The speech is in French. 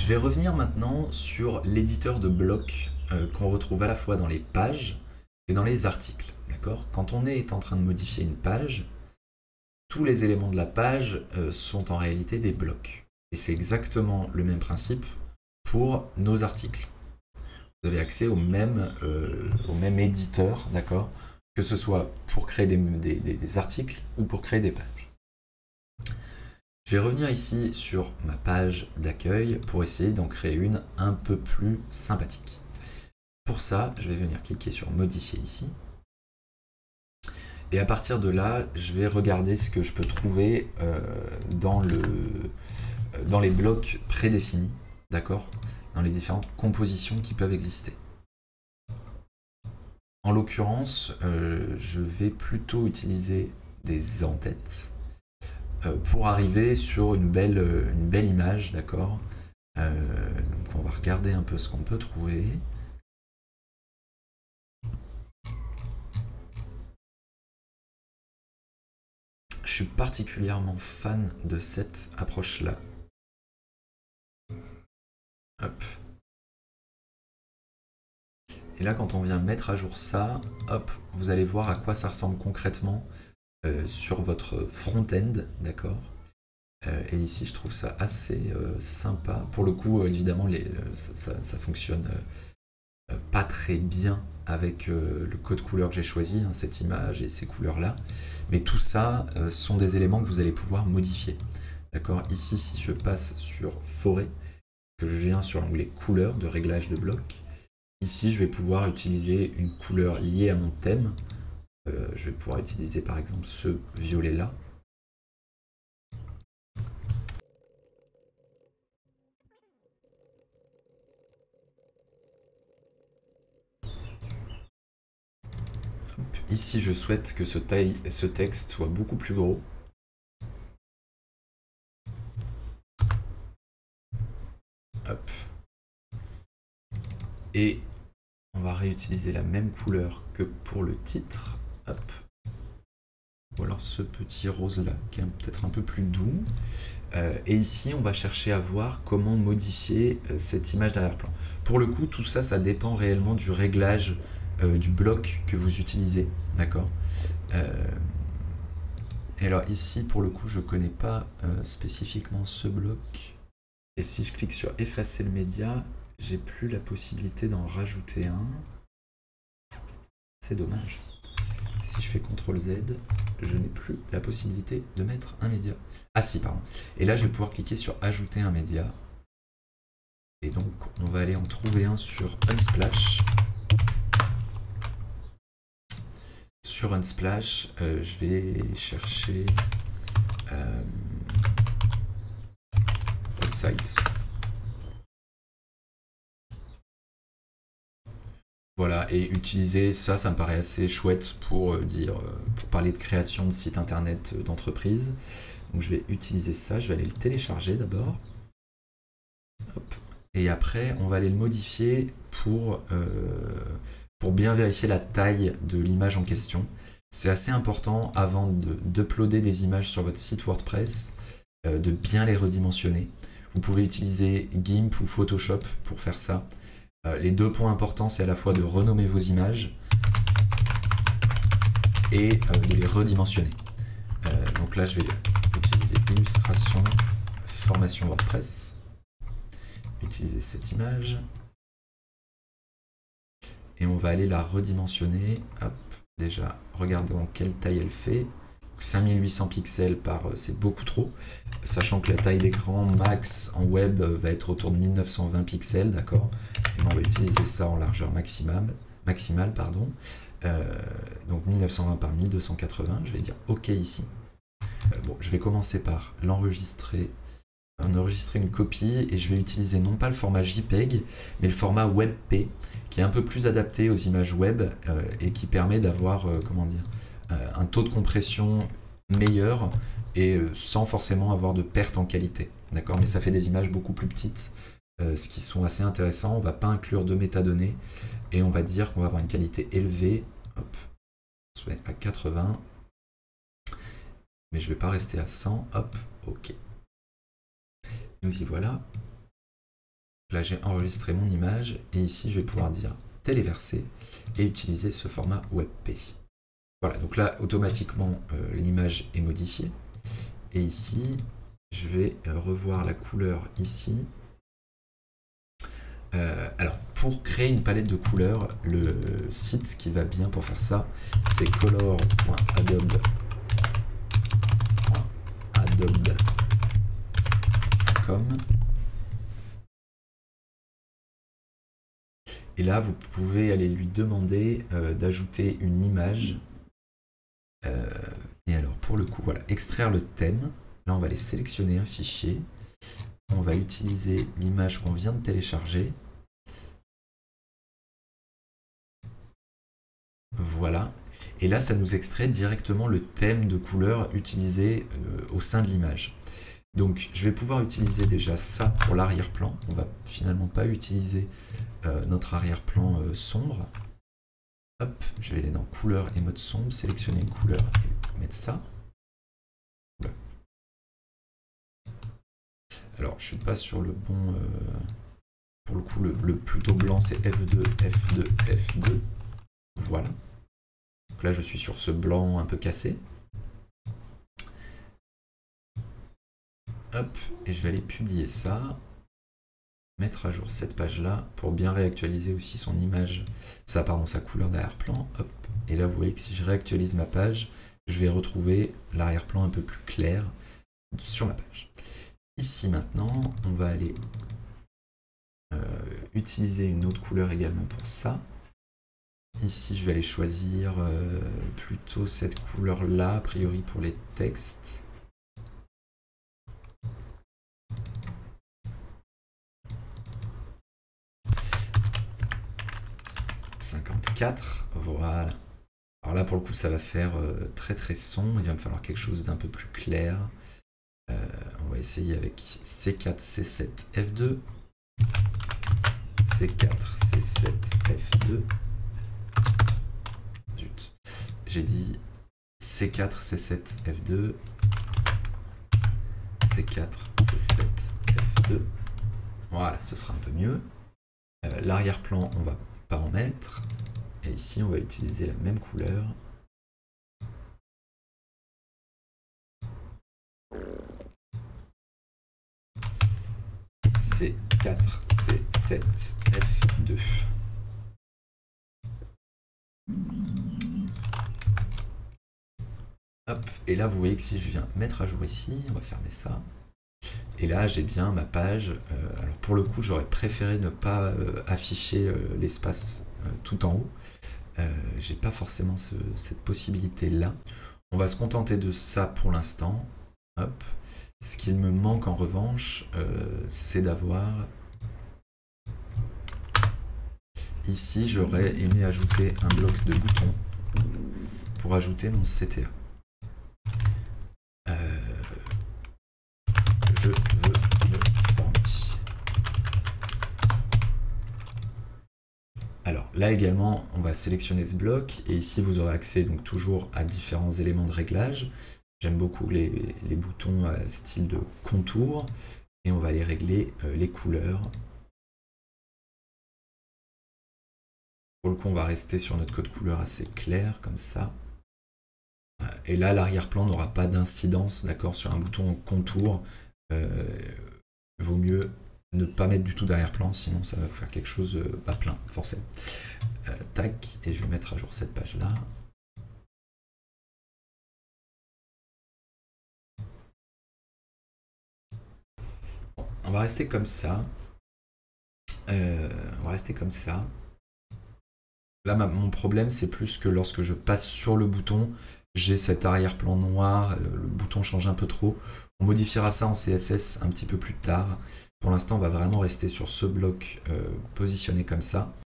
Je vais revenir maintenant sur l'éditeur de blocs qu'on retrouve à la fois dans les pages et dans les articles. D'accord ? Quand on est en train de modifier une page, tous les éléments de la page sont en réalité des blocs. Et c'est exactement le même principe pour nos articles. Vous avez accès au même éditeur, d'accord ? Que ce soit pour créer des articles ou pour créer des pages. Je vais revenir ici sur ma page d'accueil pour essayer d'en créer une un peu plus sympathique. Pour ça, je vais venir cliquer sur modifier ici. Et à partir de là, je vais regarder ce que je peux trouver dans les blocs prédéfinis, d'accord ? Dans les différentes compositions qui peuvent exister. En l'occurrence, je vais plutôt utiliser des en-têtes pour arriver sur une belle image, d'accord ? Donc on va regarder un peu ce qu'on peut trouver. Je suis particulièrement fan de cette approche-là. Hop. Et là, quand on vient mettre à jour ça, hop, vous allez voir à quoi ça ressemble concrètement sur votre front-end, d'accord ? Et ici, je trouve ça assez sympa. Pour le coup, évidemment, ça fonctionne pas très bien avec le code couleur que j'ai choisi, hein, cette image et ces couleurs-là. Mais tout ça sont des éléments que vous allez pouvoir modifier. D'accord ? Ici, si je passe sur forêt, que je viens sur l'onglet couleur de réglage de bloc, ici, je vais pouvoir utiliser une couleur liée à mon thème. Je vais pouvoir utiliser par exemple ce violet-là. Ici, je souhaite que ce texte soit beaucoup plus gros. Hop. Et on va réutiliser la même couleur que pour le titre. Hop. Ou alors ce petit rose-là, qui est peut-être un peu plus doux. Et ici, on va chercher à voir comment modifier cette image d'arrière-plan. Pour le coup, tout ça, ça dépend réellement du réglage du bloc que vous utilisez. D'accord ? Et alors ici, pour le coup, je ne connais pas spécifiquement ce bloc. Et si je clique sur effacer le média, j'ai plus la possibilité d'en rajouter un. C'est dommage. Si je fais CTRL Z, je n'ai plus la possibilité de mettre un média. Ah si, pardon. Et là, je vais pouvoir cliquer sur ajouter un média. Et donc, on va aller en trouver un sur Unsplash. Sur Unsplash, je vais chercher Websites. Voilà, et utiliser ça, ça me paraît assez chouette pour parler de création de sites internet d'entreprise. Donc je vais utiliser ça, je vais aller le télécharger d'abord. Et après, on va aller le modifier pour bien vérifier la taille de l'image en question. C'est assez important avant d'uploader des images sur votre site WordPress, de bien les redimensionner. Vous pouvez utiliser GIMP ou Photoshop pour faire ça. Les deux points importants, c'est à la fois de renommer vos images et de les redimensionner. Donc là, je vais utiliser illustration, formation WordPress. Utiliser cette image. Et on va aller la redimensionner. Hop, déjà, regardons quelle taille elle fait. 5800 pixels c'est beaucoup trop. Sachant que la taille d'écran max en web va être autour de 1920 pixels, d'accord ? Et on va utiliser ça en largeur maximale, donc 1920 par 1280, je vais dire OK ici. Bon, je vais commencer par enregistrer une copie et je vais utiliser non pas le format JPEG, mais le format WebP, qui est un peu plus adapté aux images web et qui permet d'avoir, un taux de compression meilleur et sans forcément avoir de perte en qualité. D'accord ? Mais ça fait des images beaucoup plus petites, ce qui sont assez intéressants. On ne va pas inclure de métadonnées et on va dire qu'on va avoir une qualité élevée. Hop, on se met à 80. Mais je ne vais pas rester à 100. Hop, OK. Nous y voilà. Là, j'ai enregistré mon image et ici, je vais pouvoir dire téléverser et utiliser ce format WebP. Voilà, donc là, automatiquement, l'image est modifiée. Et ici, je vais revoir la couleur ici. Alors, pour créer une palette de couleurs, le site qui va bien pour faire ça, c'est color.adobe.com. Et là, vous pouvez aller lui demander d'ajouter une image. Et alors, pour le coup, voilà, extraire le thème. Là, on va aller sélectionner un fichier. On va utiliser l'image qu'on vient de télécharger. Voilà. Et là, ça nous extrait directement le thème de couleur utilisé au sein de l'image. Donc, je vais pouvoir utiliser déjà ça pour l'arrière-plan. On va finalement pas utiliser notre arrière-plan sombre. Hop, je vais aller dans couleur et mode sombre, sélectionner une couleur et mettre ça. Alors, je suis pas sur le bon... pour le coup, le plutôt blanc, c'est F2, F2, F2. Voilà. Donc là, je suis sur ce blanc un peu cassé. Hop, et je vais aller publier ça. Mettre à jour cette page-là pour bien réactualiser aussi son image, sa couleur d'arrière-plan. Hop, et là, vous voyez que si je réactualise ma page, je vais retrouver l'arrière-plan un peu plus clair sur ma page. Ici, maintenant, on va aller utiliser une autre couleur également pour ça. Ici, je vais aller choisir plutôt cette couleur-là, a priori pour les textes. « 54 », voilà. Alors là, pour le coup, ça va faire très très sombre. Il va me falloir quelque chose d'un peu plus clair. On va essayer avec C4, C7, F2. C4, C7, F2. Zut. J'ai dit C4, C7, F2. C4, C7, F2. Voilà, ce sera un peu mieux. L'arrière-plan, on va pas en mettre. Et ici, on va utiliser la même couleur. C4, C7, F2. Hop, et là vous voyez que si je viens mettre à jour ici, on va fermer ça. Et là j'ai bien ma page. Alors pour le coup j'aurais préféré ne pas afficher l'espace tout en haut. J'ai pas forcément cette possibilité là. On va se contenter de ça pour l'instant. Hop. Ce qu'il me manque en revanche, c'est d'avoir... Ici, j'aurais aimé ajouter un bloc de boutons pour ajouter mon CTA. Je veux me former. Alors là également, on va sélectionner ce bloc et ici vous aurez accès donc toujours à différents éléments de réglage. J'aime beaucoup les boutons style de contour et on va aller régler les couleurs. Pour le coup, on va rester sur notre code couleur assez clair comme ça. Et là, l'arrière-plan n'aura pas d'incidence, d'accord, sur un bouton contour. Vaut mieux ne pas mettre du tout d'arrière-plan, sinon ça va vous faire quelque chose pas plein, forcément. Tac, et je vais mettre à jour cette page-là. On va rester comme ça. Là, mon problème, c'est plus que lorsque je passe sur le bouton, j'ai cet arrière-plan noir, le bouton change un peu trop. On modifiera ça en CSS un petit peu plus tard. Pour l'instant, on va vraiment rester sur ce bloc positionné comme ça.